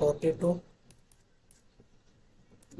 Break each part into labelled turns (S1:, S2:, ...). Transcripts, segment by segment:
S1: 42।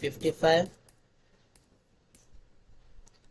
S1: 55,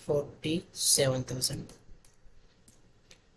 S1: 47,000,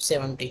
S1: 70।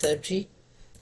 S1: 30,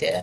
S1: 13।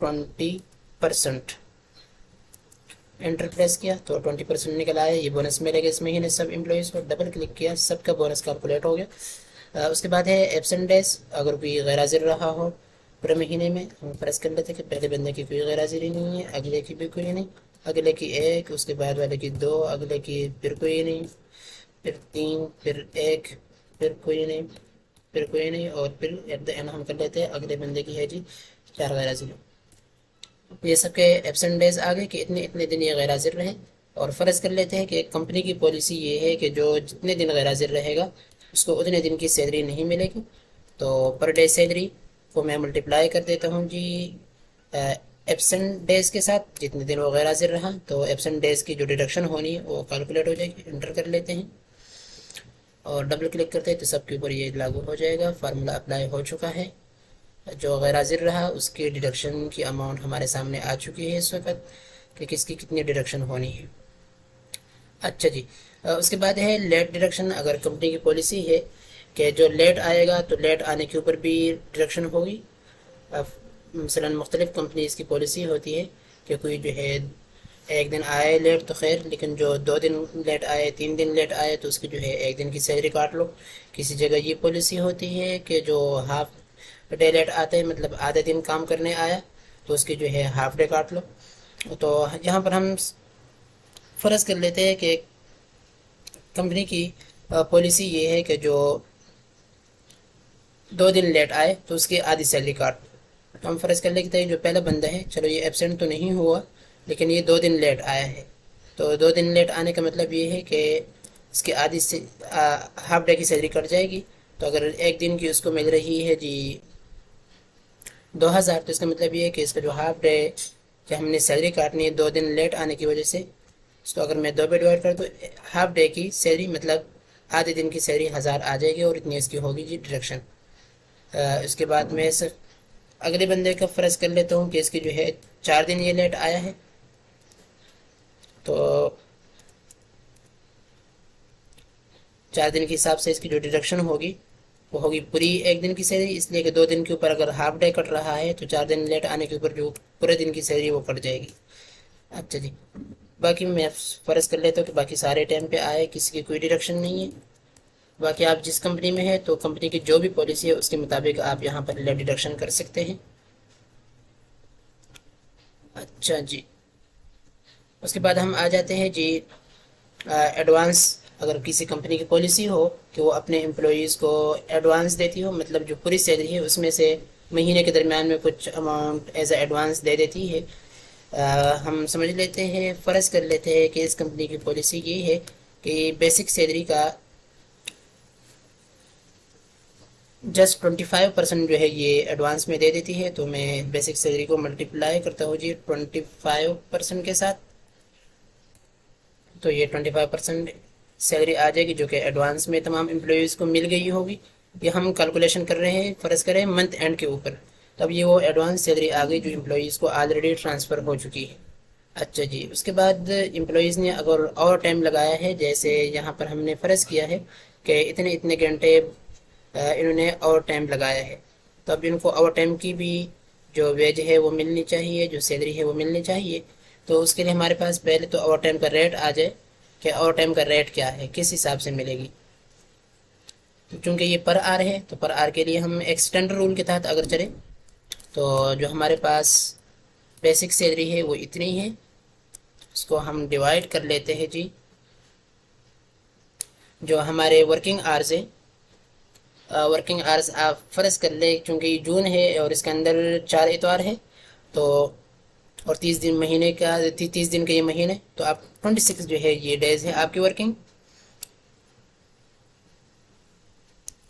S1: 20%, inter press کیا تو 20% نکل آیا، یہ بونس ملے گا اس مہینے سب امپلائیز کو. ڈبل کلک کیا، سب کا بونس کیلکولیٹ ہو گیا. اس کے بعد ہے ایبسنٹ ڈیز. اگر کوئی غیر حاضر رہا ہو پورے مہینے میں، ہم فرض کر لیتے کہ پہلے بندے کی کوئی غیر حاضری نہیں ہے، اگلے کی بھی کوئی نہیں، اگلے کی ایک، اس کے بعد والے کی دو، اگلے کی پھر کوئی نہیں، پھر تین، پھر ایک، پھر کوئی نہیں، پھر کوئی نہیں، اور پھر ایٹ دا اینڈ ہم کر لیتے ہیں اگلے بندے کی ہے جی 4 غیر حاضری. یہ سب کے ایبسنٹ ڈیز آ گئے کہ اتنے اتنے دن یہ غیر حاضر رہے. اور فرض کر لیتے ہیں کہ ایک کمپنی کی پالیسی یہ ہے کہ جو جتنے دن غیر حاضر رہے گا اس کو اتنے دن کی سیلری نہیں ملے گی. تو پر ڈے سیلری کو میں ملٹیپلائی کر دیتا ہوں جی ایبسنٹ ڈیز کے ساتھ، جتنے دن وہ غیر حاضر رہا تو ایبسنٹ ڈیز کی جو ڈیڈکشن ہونی ہے وہ کیلکولیٹ ہو جائے گی. انٹر کر لیتے ہیں اور ڈبل کلک کرتے ہیں تو سب کے اوپر یہ لاگو ہو جائے گا. فارمولا اپلائی ہو چکا ہے. جو غیر حاضر رہا اس کی ڈیڈکشن کی اماؤنٹ ہمارے سامنے آ چکی ہے اس وقت کہ کس کی کتنی ڈیڈکشن ہونی ہے. اچھا جی، اس کے بعد ہے لیٹ ڈیڈکشن. اگر کمپنی کی پالیسی ہے کہ جو لیٹ آئے گا تو لیٹ آنے کے اوپر بھی ڈیڈکشن ہوگی. مثلا مختلف کمپنیز کی پالیسی ہوتی ہے کہ کوئی جو ہے ایک دن آئے لیٹ تو خیر، لیکن جو 2 دن لیٹ آئے، 3 دن لیٹ آئے تو اس کی جو ہے 1 دن کی سیلری کاٹ لو. کسی جگہ یہ پالیسی ہوتی ہے کہ جو ہاف ڈے لیٹ آتے ہیں، مطلب آدھے دن کام کرنے آیا تو اس کی جو ہے ہاف ڈے کاٹ لو. تو یہاں پر ہم فرض کر لیتے ہیں کہ کمپنی کی پالیسی یہ ہے کہ جو 2 دن لیٹ آئے تو اس کی آدھی سیلری کاٹ. تو ہم فرض کر لیتے ہیں جو پہلا بندہ ہے، چلو یہ ایبسنٹ تو نہیں ہوا لیکن یہ 2 دن لیٹ آیا ہے. تو 2 دن لیٹ آنے کا مطلب یہ ہے کہ اس کی آدھی سے ہاف ڈے کی سیلری کٹ جائے گی. تو اگر 1 دن کی اس کو مل رہی ہے جی 2000، تو اس کا مطلب یہ ہے کہ اس کا جو ہاف ڈے کہ ہم نے سیلری کاٹنی ہے 2 دن لیٹ آنے کی وجہ سے، اس کو اگر میں 2 پہ ڈیوائڈ کر تو ہاف ڈے کی سیلری مطلب آدھے دن کی سیلری 1000 آ جائے گی اور اتنی اس کی ہوگی جی ڈیڈکشن. اس کے بعد میں اگلے بندے کا فرض کر لیتا ہوں کہ اس کی جو ہے 4 دن یہ لیٹ آیا ہے. تو 4 دن کے حساب سے اس کی جو ڈیڈکشن ہوگی وہ ہوگی پوری 1 دن کی سیلری، اس لیے کہ 2 دن کے اوپر اگر ہاف ڈے کٹ رہا ہے تو 4 دن لیٹ آنے کے اوپر جو پورے دن کی سیلری وہ کٹ جائے گی. اچھا جی، باقی میں فرض کر لیتا ہوں کہ باقی سارے ٹائم پہ آئے، کسی کی کوئی ڈیڈکشن نہیں ہے. باقی آپ جس کمپنی میں ہے تو کمپنی کی جو بھی پالیسی ہے اس کے مطابق آپ یہاں پر لیٹ ڈیڈکشن کر سکتے ہیں. اچھا جی، اس کے بعد ہم آ جاتے ہیں جی ایڈوانس. اگر کسی کمپنی کی پالیسی ہو کہ وہ اپنے امپلائیز کو ایڈوانس دیتی ہو، مطلب جو پوری سیلری ہے اس میں سے مہینے کے درمیان میں کچھ اماؤنٹ ایز اے ایڈوانس دے دیتی ہے. ہم سمجھ لیتے ہیں، فرض کر لیتے ہیں کہ اس کمپنی کی پالیسی یہ ہے کہ بیسک سیلری کا جسٹ 25% جو ہے یہ ایڈوانس میں دے دیتی ہے. تو میں بیسک سیلری کو ملٹیپلائی کرتا ہوں جی 25% کے ساتھ، تو یہ 25% سیلری آ جائے گی جو کہ ایڈوانس میں تمام امپلائیز کو مل گئی ہوگی. یہ ہم کیلکولیشن کر رہے ہیں فرض کریں منتھ اینڈ کے اوپر، تب یہ وہ ایڈوانس سیلری آ گئی جو امپلائیز کو آلریڈی ٹرانسفر ہو چکی ہے. اچھا جی، اس کے بعد امپلائیز نے اگر اور ٹائم لگایا ہے، جیسے یہاں پر ہم نے فرض کیا ہے کہ اتنے اتنے گھنٹے انہوں نے اور ٹائم لگایا ہے، تو اب ان کو اور ٹائم کی بھی جو ویج ہے وہ ملنی چاہیے، جو سیلری ہے وہ ملنی چاہیے. تو اس کے لیے ہمارے پاس پہلے تو اوور ٹائم کا ریٹ آ جائے کہ اوور ٹائم کا ریٹ کیا ہے، کس حساب سے ملے گی. چونکہ یہ پر آر ہے تو پر آر کے لیے ہم ایکسٹینڈر رول کے تحت اگر چلیں تو جو ہمارے پاس بیسک سیلری ہے وہ اتنی ہے، اس کو ہم ڈیوائڈ کر لیتے ہیں جی جو ہمارے ورکنگ آرز ہیں. ورکنگ آرز آپ فرض کر لیں چونکہ یہ جون ہے اور اس کے اندر 4 اتوار ہے تو اور 30 دن مہینے کا 30 دن کا یہ مہینے، تو آپ 26 جو ہے یہ ڈیز ہے آپ کی ورکنگ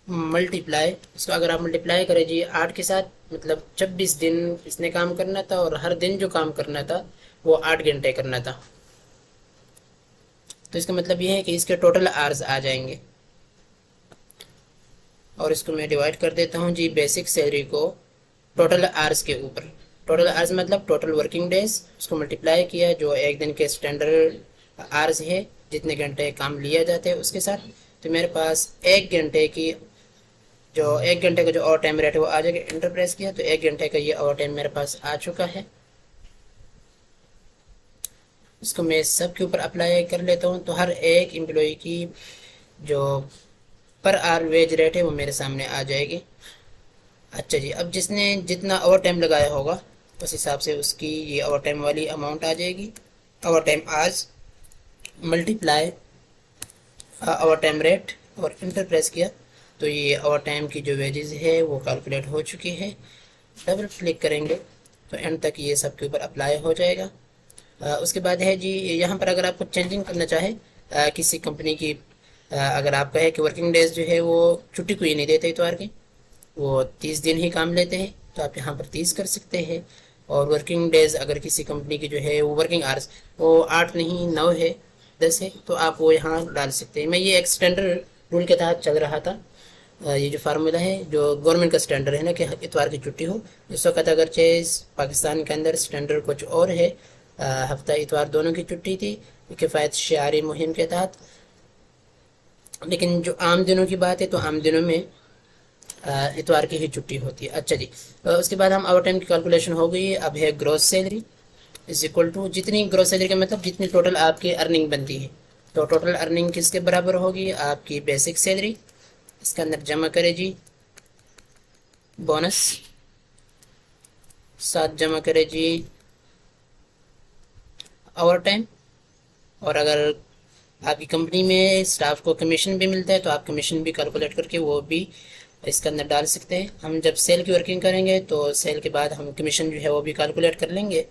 S1: ملٹیپلائی. اس کو اگر آپ ملٹیپلائی کریں جی 8 کے ساتھ، مطلب 26 دن اس نے کام کرنا تھا اور ہر دن جو کام کرنا تھا وہ 8 گھنٹے کرنا تھا. تو اس کا مطلب یہ ہے کہ اس کے ٹوٹل آرز آ جائیں گے. اور اس کو میں ڈیوائڈ کر دیتا ہوں جی بیسک سیلری کو ٹوٹل آرز کے اوپر. ٹوٹل آرز مطلب ٹوٹل ورکنگ ڈیز، اس کو ملٹیپلائی کیا جو 1 دن کے اسٹینڈرڈ آرز ہے جتنے گھنٹے کام لیا جاتے ہیں اس کے ساتھ. تو میرے پاس 1 گھنٹے کی جو 1 گھنٹے کا جو اوور ٹائم ریٹ ہے وہ آ جائے گا. انٹر پریس کیا تو 1 گھنٹے کا یہ اوور ٹائم میرے پاس آ چکا ہے. اس کو میں سب کے اوپر اپلائی کر لیتا ہوں، تو ہر ایک امپلائی کی جو پر آر ویج ریٹ ہے وہ میرے سامنے آ جائے گی۔ اچھا جی، اب جس نے جتنا اوور ٹائم لگایا ہوگا اس حساب سے اس کی یہ اوور ٹائم والی اماؤنٹ آ جائے گی۔ اوور ٹائم آج ملٹیپلائی اوور ٹائم ریٹ اور انٹر پریس کیا تو یہ اوور ٹائم کی جو ویجز ہے وہ کیلکولیٹ ہو چکی ہے۔ ڈبل کلک کریں گے تو اینڈ تک یہ سب کے اوپر اپلائی ہو جائے گا۔ اس کے بعد ہے جی یہاں پر اگر آپ کو چینجنگ کرنا چاہے کسی کمپنی کی، اگر آپ کہے کہ ورکنگ ڈیز جو ہے وہ چھٹی کوئی نہیں دیتے اتوار کی، وہ 30 دن ہی کام لیتے ہیں، تو آپ یہاں پر 30 کر سکتے ہیں۔ اور ورکنگ ڈیز اگر کسی کمپنی کی جو ہے وہ ورکنگ آورس وہ 8 نہیں 9 ہے 10 ہے تو آپ وہ یہاں ڈال سکتے ہیں۔ میں یہ ایک اسٹینڈرڈ رول کے تحت چل رہا تھا، یہ جو فارمولہ ہے جو گورنمنٹ کا اسٹینڈرڈ ہے نا کہ اتوار کی چھٹی ہو۔ اس وقت اگرچہ پاکستان کے اندر اسٹینڈرڈ کچھ اور ہے، ہفتہ اتوار دونوں کی چھٹی تھی کفایت شعاری مہم کے تحت، لیکن جو عام دنوں کی بات ہے تو عام دنوں میں اتوار کی ہی چھٹی ہوتی ہے۔ اچھا جی، اس کے بعد ہم اوور ٹائم کی کیلکولیشن ہو گئی۔ اب ہے gross salary is equal to جتنی گروس سیلری کا مطلب جتنی ٹوٹل آپ کی ارننگ بنتی ہے، تو ٹوٹل ارننگ کس کے برابر ہوگی؟ آپ کی بیسک سیلری، اس کے اندر جمع کرے جی بونس، ساتھ جمع کرے جی اوور ٹائم، اور اگر آپ کی کمپنی میں سٹاف کو کمیشن بھی ملتا ہے تو آپ کمیشن بھی کیلکولیٹ کر کے وہ بھی اس کے اندر ڈال سکتے ہیں۔ ہم جب سیل کی ورکنگ کریں گے تو سیل کے بعد ہم کمیشن جو ہے وہ بھی کیلکولیٹ کر لیں گے،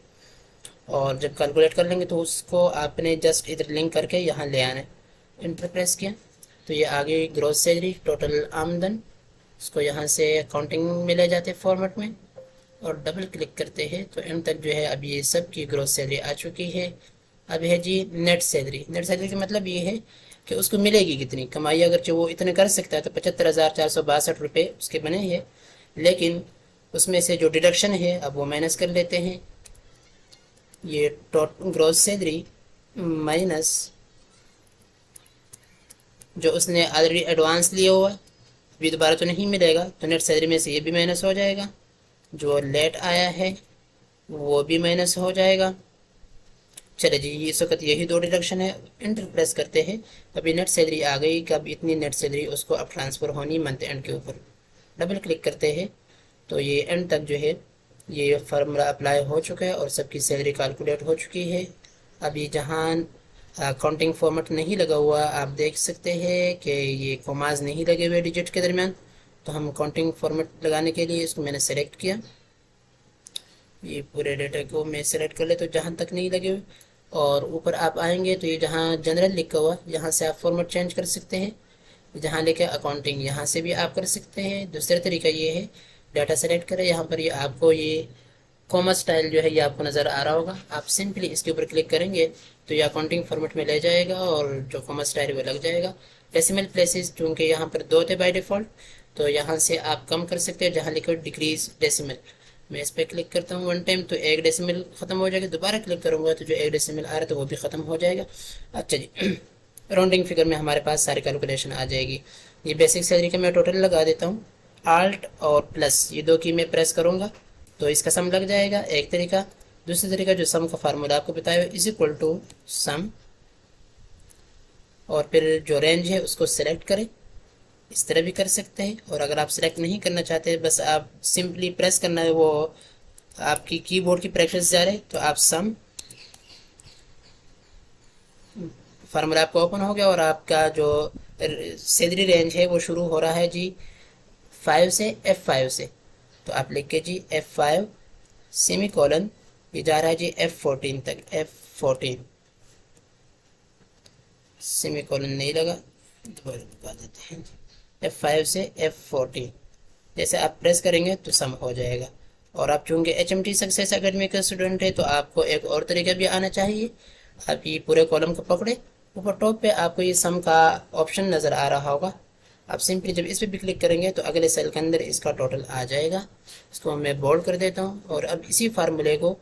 S1: اور جب کیلکولیٹ کر لیں گے تو اس کو آپ نے جسٹ ادھر لنک کر کے یہاں لے آنا ہے۔ انٹر پریس کیا تو یہ آگے گروس سیلری ٹوٹل آمدن، اس کو یہاں سے اکاؤنٹنگ میں لے جاتے فارمیٹ میں اور ڈبل کلک کرتے ہیں تو اینڈ تک جو ہے اب یہ سب کی گروس سیلری آ چکی ہے۔ اب ہے جی نیٹ سیلری۔ نیٹ سیلری کا مطلب یہ ہے کہ اس کو ملے گی کتنی کمائی، اگرچہ وہ اتنے کر سکتا ہے تو 75,462 روپے اس کے بنے ہیں، لیکن اس میں سے جو ڈیڈکشن ہے اب وہ مائنس کر لیتے ہیں۔ یہ گروس سیلری مائنس جو اس نے آلریڈی ایڈوانس لیا ہوا ابھی دوبارہ تو نہیں ملے گا تو نیٹ سیلری میں سے یہ بھی مائنس ہو جائے گا، جو لیٹ آیا ہے وہ بھی مائنس ہو جائے گا۔ چلے جی اس وقت یہی دو ڈیڈکشن ہے۔ انٹر پریس کرتے ہیں، ابھی نیٹ سیلری آ گئی کہ اب اتنی نیٹ سیلری اس کو اب ٹرانسفر ہونی منتھ اینڈ کے اوپر۔ ڈبل کلک کرتے ہیں تو یہ اینڈ تک جو ہے یہ فارمولا اپلائی ہو چکا ہے اور سب کی سیلری کیلکولیٹ ہو چکی ہے۔ ابھی جہاں کاؤنٹنگ فارمیٹ نہیں لگا ہوا آپ دیکھ سکتے ہیں کہ یہ کوماز نہیں لگے ہوئے ڈیجٹ کے درمیان، تو ہم کاؤنٹنگ فارمیٹ لگانے کے لیے اس کو میں نے سلیکٹ کیا، یہ پورے ڈیٹا کو میں سلیکٹ کر لیتا ہوں جہاں تک نہیں لگے ہوئے، اور اوپر آپ آئیں گے تو یہ جہاں جنرل لکھا ہوا یہاں سے آپ فارمیٹ چینج کر سکتے ہیں، جہاں لکھا اکاؤنٹنگ یہاں سے بھی آپ کر سکتے ہیں۔ دوسرا طریقہ یہ ہے ڈیٹا سلیکٹ کریں، یہاں پر یہ آپ کو یہ کوما سٹائل جو ہے یہ آپ کو نظر آ رہا ہوگا، آپ سمپلی اس کے اوپر کلک کریں گے تو یہ اکاؤنٹنگ فارمیٹ میں لے جائے گا اور جو کوما سٹائل وہ لگ جائے گا۔ ڈیسیمل پلیسز چونکہ یہاں پر 2 تھے بائی ڈیفالٹ تو یہاں سے آپ کم کر سکتے ہیں، جہاں لکھا ڈیکریز ڈیسیمل، میں اس پہ کلک کرتا ہوں 1 ٹائم تو 1 ڈیسیمل ختم ہو جائے گا، دوبارہ کلک کروں گا تو جو 1 ڈیسیمل آ رہا ہے تو وہ بھی ختم ہو جائے گا۔ اچھا جی راؤنڈنگ فگر میں ہمارے پاس ساری کیلکولیشن آ جائے گی۔ یہ بیسک سیلری کا میں ٹوٹل لگا دیتا ہوں، آلٹ اور پلس یہ دو کی میں پریس کروں گا تو اس کا سم لگ جائے گا ایک طریقہ۔ دوسری طریقہ جو سم کا فارمولا آپ کو بتایا از اکول ٹو سم، اور پھر جو رینج ہے اس کو سلیکٹ کریں، اس طرح بھی کر سکتے ہیں، اور اگر آپ سلیکٹ نہیں کرنا چاہتے بس آپ سمپلی پریس کرنا ہے، وہ آپ کی کی بورڈ کی پریکٹس جا رہے تو آپ سم فارمولا آپ کو اوپن ہو گیا اور آپ کا جو سیلری رینج ہے وہ شروع ہو رہا ہے جی 5 سے F5 سے، تو آپ لکھ کے جی F5 سیمی کولن یہ جا رہا ہے جی F14 تک، F14 سیمی کولن نہیں لگا دوبارہ لگا دیتے ہیں جی F5 سے F14، جیسے آپ پریس کریں گے تو سم ہو جائے گا۔ اور آپ چونکہ HMT سکسیس اکیڈمی کا اسٹوڈنٹ ہے تو آپ کو ایک اور طریقہ بھی آنا چاہیے، آپ یہ پورے کالم کو پکڑے، اوپر ٹاپ پہ آپ کو یہ سم کا آپشن نظر آ رہا ہوگا، آپ سمپلی جب اس پہ بھی کلک کریں گے تو اگلے سیل کے اندر اس کا ٹوٹل آ جائے گا۔ اس کو میں بولڈ کر دیتا ہوں اور اب اسی فارمولے کو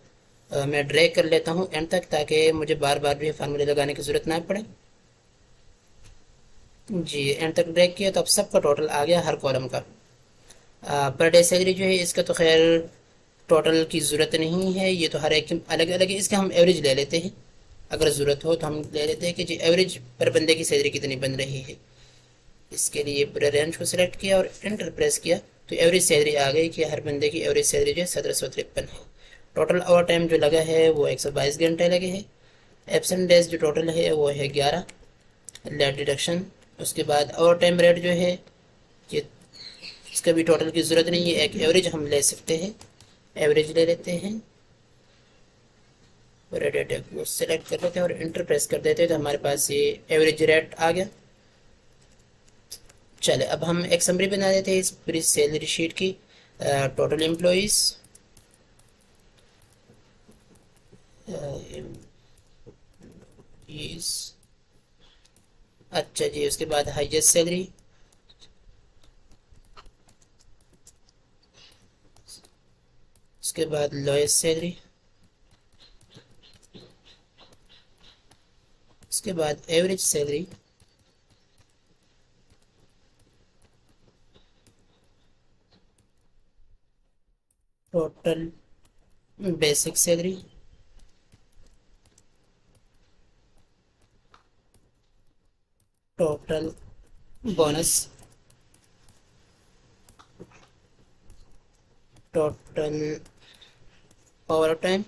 S1: میں ڈریگ کر لیتا ہوں اینڈ تک تاکہ مجھے بار بار بھی فارمولے لگانے کی ضرورت نہ پڑے۔ جی اینڈ تک ڈریگ کیا تو اب سب کا ٹوٹل آ گیا ہر کالم کا۔ پر ڈے سیلری جو ہے اس کا تو خیر ٹوٹل کی ضرورت نہیں ہے، یہ تو ہر ایک الگ الگ ہے، اس کا ہم ایوریج لے لیتے ہیں۔ اگر ضرورت ہو تو ہم لے لیتے ہیں کہ جی ایوریج پر بندے کی سیلری کتنی بن رہی ہے. اس کے لیے پورے رینج کو سلیکٹ کیا اور انٹر پریس کیا تو ایوریج سیلری آ گئی کہ ہر بندے کی ایوریج سیلری جو ہے 1753 ہے. ٹوٹل اوور ٹائم جو لگا ہے وہ 122 گھنٹے لگے ہیں. ایبسنٹ ڈیز جو ٹوٹل ہے وہ ہے 11. لیٹ ڈیڈکشن اس کے بعد اوور ٹائم ریٹ جو ہے یہ اس کا بھی ٹوٹل کی ضرورت نہیں ہے, ایک ایوریج ہم لے سکتے ہیں. ایوریج لے لیتے ہیں, پورے ڈیٹا کو سلیکٹ کر لیتے ہیں اور انٹر پریس کر دیتے ہیں تو ہمارے پاس یہ ایوریج ریٹ آ گیا. چلے اب ہم ایک سمری بنا دیتے ہیں اس پوری سیلری شیٹ کی. ٹوٹل امپلائیز اچھا جی, اس کے بعد ہائیسٹ سیلری, اس کے بعد لوئسٹ سیلری, اس کے بعد average salary, total basic salary, total bonus, total overtime,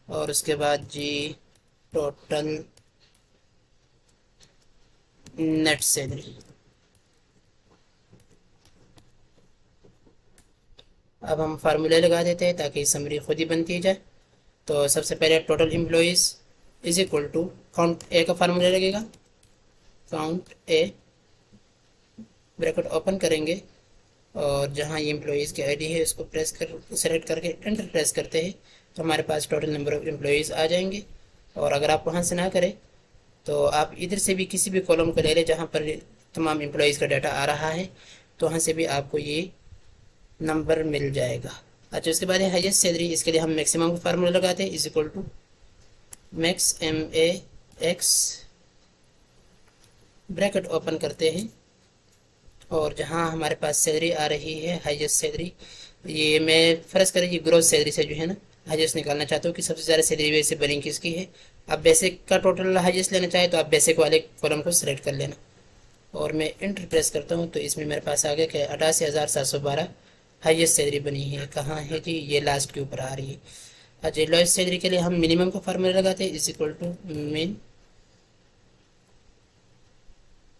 S1: اور اس کے بعد جی ٹوٹل نیٹ سیلری. اب ہم فارمولے لگا دیتے ہیں تاکہ سمری خود ہی بنتی جائے. تو سب سے پہلے total employees is equal to count A کا فارمولہ لگے گا. کاؤنٹ اے بریکٹ اوپن کریں گے اور جہاں یہ امپلائیز کی آئی ڈی ہے اس کو پریس کر سلیکٹ کر کے انٹر پریس کرتے ہیں تو ہمارے پاس ٹوٹل نمبر آف امپلائیز آ جائیں گے. اور اگر آپ وہاں سے نہ کریں تو آپ ادھر سے بھی کسی بھی کالم کو لے لیں جہاں پر تمام امپلائیز کا ڈیٹا آ رہا ہے تو وہاں سے بھی آپ کو یہ نمبر مل جائے گا. اچھا, اس کے بعد ہے ہائیسٹ سیلری. اس کے لیے ہم میکسیمم کا فارمولہ لگاتے ہیں is equal to max M A X bracket open کرتے ہیں اور جہاں ہمارے پاس سیلری آ رہی ہے ہائیسٹ سیلری, یہ میں فرض کریں یہ گروس سیلری سے جو ہے نا ہائیسٹ نکالنا چاہتا ہوں کہ سب سے زیادہ سیلری ویسے بنی کس کی ہے. آپ بیسک کا ٹوٹل ہائیسٹ لینا چاہیں تو آپ بیسک والے کالم کو سلیکٹ کر لینا اور میں انٹر پریس کرتا ہوں تو اس میں میرے پاس آ گیا کہ 88,712 ہائیسٹ سیلری بنی ہے. کہاں ہے جی, یہ لاسٹ کے اوپر آ رہی ہے. اچھا, لوئسٹ سیلری کے لیے ہم منیمم کا فارمولہ لگاتے ہیں is equal to min,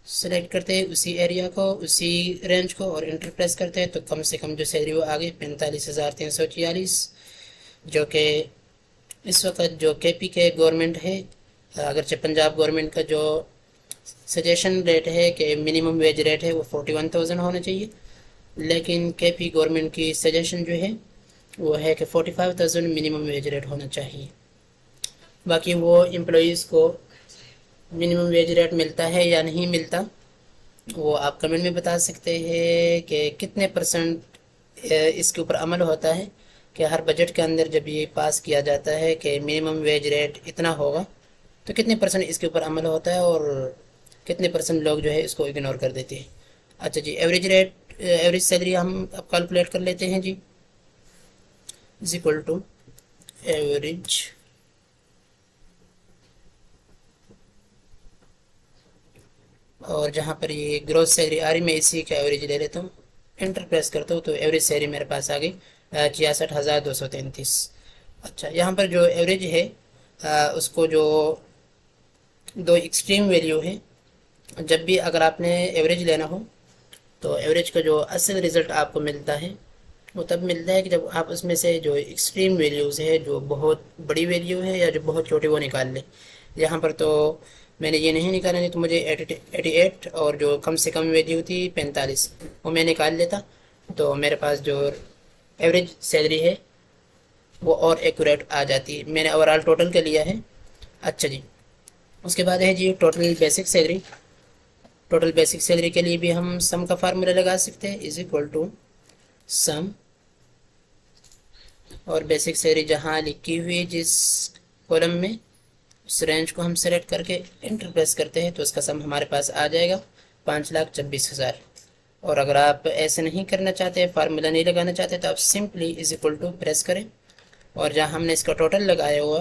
S1: select کرتے ہیں اسی ایریا کو اسی رینج کو اور انٹر پریس کرتے ہیں تو کم سے کم جو سیلری وہ آ گئی 45,346 جو کہ اس وقت جو کے پی کے گورنمنٹ ہے. اگرچہ پنجاب گورنمنٹ کا جو سجیشن ریٹ ہے کہ منیمم ویج ریٹ ہے وہ 41,000 ہونا چاہیے, لیکن کے پی گورنمنٹ کی سجیشن جو ہے وہ ہے کہ 45,000 منیمم ویج ریٹ ہونا چاہیے. باقی وہ امپلائیز کو منیمم ویج ریٹ ملتا ہے یا نہیں ملتا وہ آپ کمنٹ میں بتا سکتے ہیں کہ کتنے پرسنٹ اس کے اوپر عمل ہوتا ہے کہ ہر بجٹ کے اندر جب یہ پاس کیا جاتا ہے کہ منیمم ویج ریٹ اتنا ہوگا تو کتنے پرسنٹ اس کے اوپر عمل ہوتا ہے اور کتنے پرسنٹ لوگ جو ہے اس کو اگنور کر دیتے ہیں. اچھا جی, ایوریج ریٹ ایوریج سیلری ہم اب کیلکولیٹ کر لیتے ہیں جی از اکول ٹو ایوریج اور جہاں پر یہ گروس سیلری آ رہی میں اسی کا ایوریج لے لیتا ہوں, انٹر پریس کرتا ہوں تو ایوریج سیلری میرے پاس آ گئی 66,233. اچھا, یہاں پر جو ایوریج ہے اس کو جو دو ایکسٹریم ویلیو ہے, جب بھی اگر آپ نے ایوریج لینا ہو تو ایوریج کا جو اصل رزلٹ آپ کو ملتا ہے وہ تب ملتا ہے کہ جب آپ اس میں سے جو ایکسٹریم ویلیوز ہے جو بہت بڑی ویلیو ہے یا جو بہت چھوٹی وہ نکال لیں. یہاں پر تو میں نے یہ نہیں نکالا, نہیں تو مجھے 88 اور جو کم سے کم ویلیو تھی 45 وہ میں نکال لیتا تو میرے پاس جو ایوریج سیلری ہے وہ اور ایکوریٹ آ جاتی. میں نے اوور آل ٹوٹل کا لیا ہے. اچھا جی, اس کے بعد ہے G total basic salary. Total basic salary کے لیے بھی ہم سم کا فارمولہ لگا سکتے ہیں از اکول ٹو سم اور بیسک سیلری جہاں لکھی ہوئی جس کولم میں اس رینج کو ہم سلیکٹ کر کے انٹر پریس کرتے ہیں تو اس کا سم ہمارے پاس آ جائے گا 5,26,000. اور اگر آپ ایسے نہیں کرنا چاہتے فارمولہ نہیں لگانا چاہتے تو آپ simply is equal to press کریں اور جہاں ہم نے اس کا ٹوٹل لگایا ہوا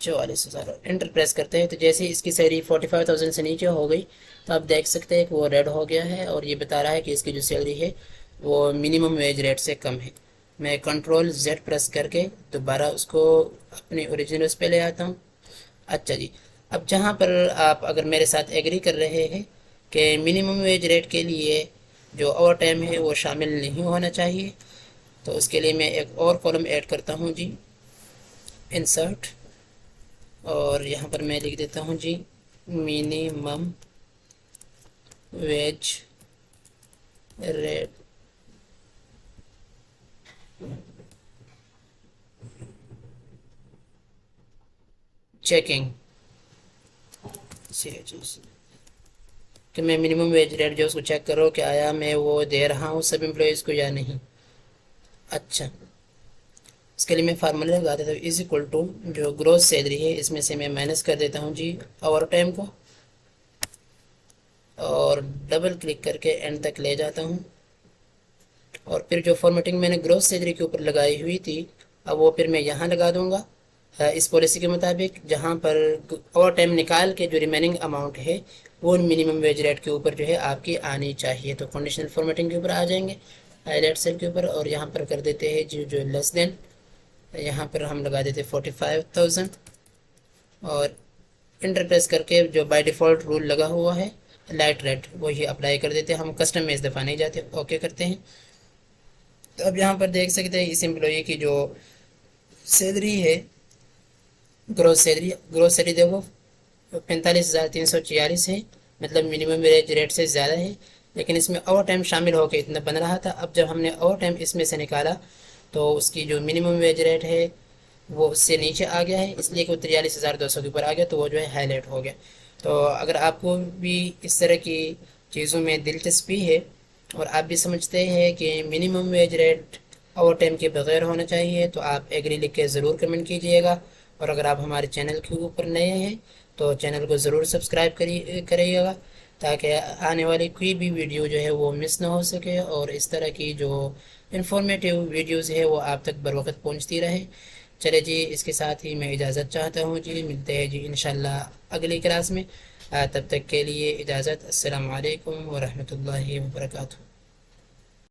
S1: 44,000 انٹر پریس کرتے ہیں تو جیسے اس کی سیلری 45,000 سے نیچے ہو گئی تو آپ دیکھ سکتے ہیں کہ وہ ریڈ ہو گیا ہے اور یہ بتا رہا ہے کہ اس کی جو سیلری ہے وہ منیمم ویج ریٹ سے کم ہے۔ میں کنٹرول زیڈ پریس کر کے دوبارہ اس کو اپنے اوریجنل اس پہ لے آتا ہوں۔ اچھا جی، اب جہاں پر آپ اگر میرے ساتھ ایگری کر رہے ہیں کہ منیمم ویج ریٹ کے لیے جو اوور ٹائم ہے وہ شامل نہیں ہونا چاہیے، تو اس کے لیے میں ایک اور کالم ایڈ کرتا ہوں جی، انسرٹ، اور یہاں پر میں لکھ دیتا ہوں جی منیمم ویج ریٹ چیکنگ، کہ میں منیمم ویج ریٹ جو اس کو چیک کرو کہ آیا میں وہ دے رہا ہوں سب امپلائیز کو یا نہیں۔ اچھا، اس کے لیے میں فارمولہ لگا دیتا ہوں از اکول ٹو جو گروس سیلری ہے اس میں سے میں مائنس کر دیتا ہوں جی اوور ٹائم کو، اور ڈبل کلک کر کے اینڈ تک لے جاتا ہوں، اور پھر جو فارمیٹنگ میں نے گروس سیلری کے اوپر لگائی ہوئی تھی اب وہ پھر میں یہاں لگا دوں گا اس پالیسی کے مطابق، جہاں پر اوور ٹائم نکال کے جو ریمیننگ اماؤنٹ ہے وہ منیمم ویج ریٹ کے اوپر جو ہے آپ کی آنی چاہیے۔ تو کنڈیشنل فارمیٹنگ کے اوپر آ جائیں گے، ہائی لائٹ سیل کے اوپر، اور یہاں پر کر دیتے ہیں جو لیس دین، یہاں پر ہم لگا دیتے 45,000 اور انٹر پریس کر کے جو بائی ڈیفالٹ رول لگا ہوا ہے لائٹ ریٹ وہی اپلائی کر دیتے ہیں، ہم کسٹم میں اس دفعہ نہیں جاتے، اوکے کرتے ہیں۔ تو اب یہاں پر دیکھ سکتے ہیں اس امپلائی کی جو سیلری ہے گروس سیلری دیکھو 45,346 ہے، مطلب منیمم ویج ریٹ سے زیادہ ہے، لیکن اس میں اوور ٹائم شامل ہو کے اتنا بن رہا تھا۔ اب جب ہم نے اوور ٹائم اس میں سے نکالا تو اس کی جو منیمم ویج ریٹ ہے وہ اس سے نیچے آ گیا ہے، اس لیے کہ وہ 43,200 کے اوپر آ گیا تو وہ جو ہے ہائی لائٹ ہو گیا۔ تو اگر آپ کو بھی اس طرح کی چیزوں میں دلچسپی ہے اور آپ بھی سمجھتے ہیں کہ minimum wage rate over time کے بغیر ہونا چاہیے تو آپ ایگری لکھ کے ضرور کمنٹ کیجئے گا، اور اگر آپ ہمارے چینل کے اوپر نئے ہیں تو چینل کو ضرور سبسکرائب کریے گا تاکہ آنے والی کوئی بھی ویڈیو جو ہے وہ مس نہ ہو سکے، اور اس طرح کی جو انفارمیٹیو ویڈیوز ہے وہ آپ تک بر وقت پہنچتی رہے۔ چلے جی، اس کے ساتھ ہی میں اجازت چاہتا ہوں جی، ملتے ہیں جی انشاءاللہ اگلی کلاس میں، تب تک کے لیے اجازت، السلام علیکم ورحمۃ اللہ وبرکاتہ۔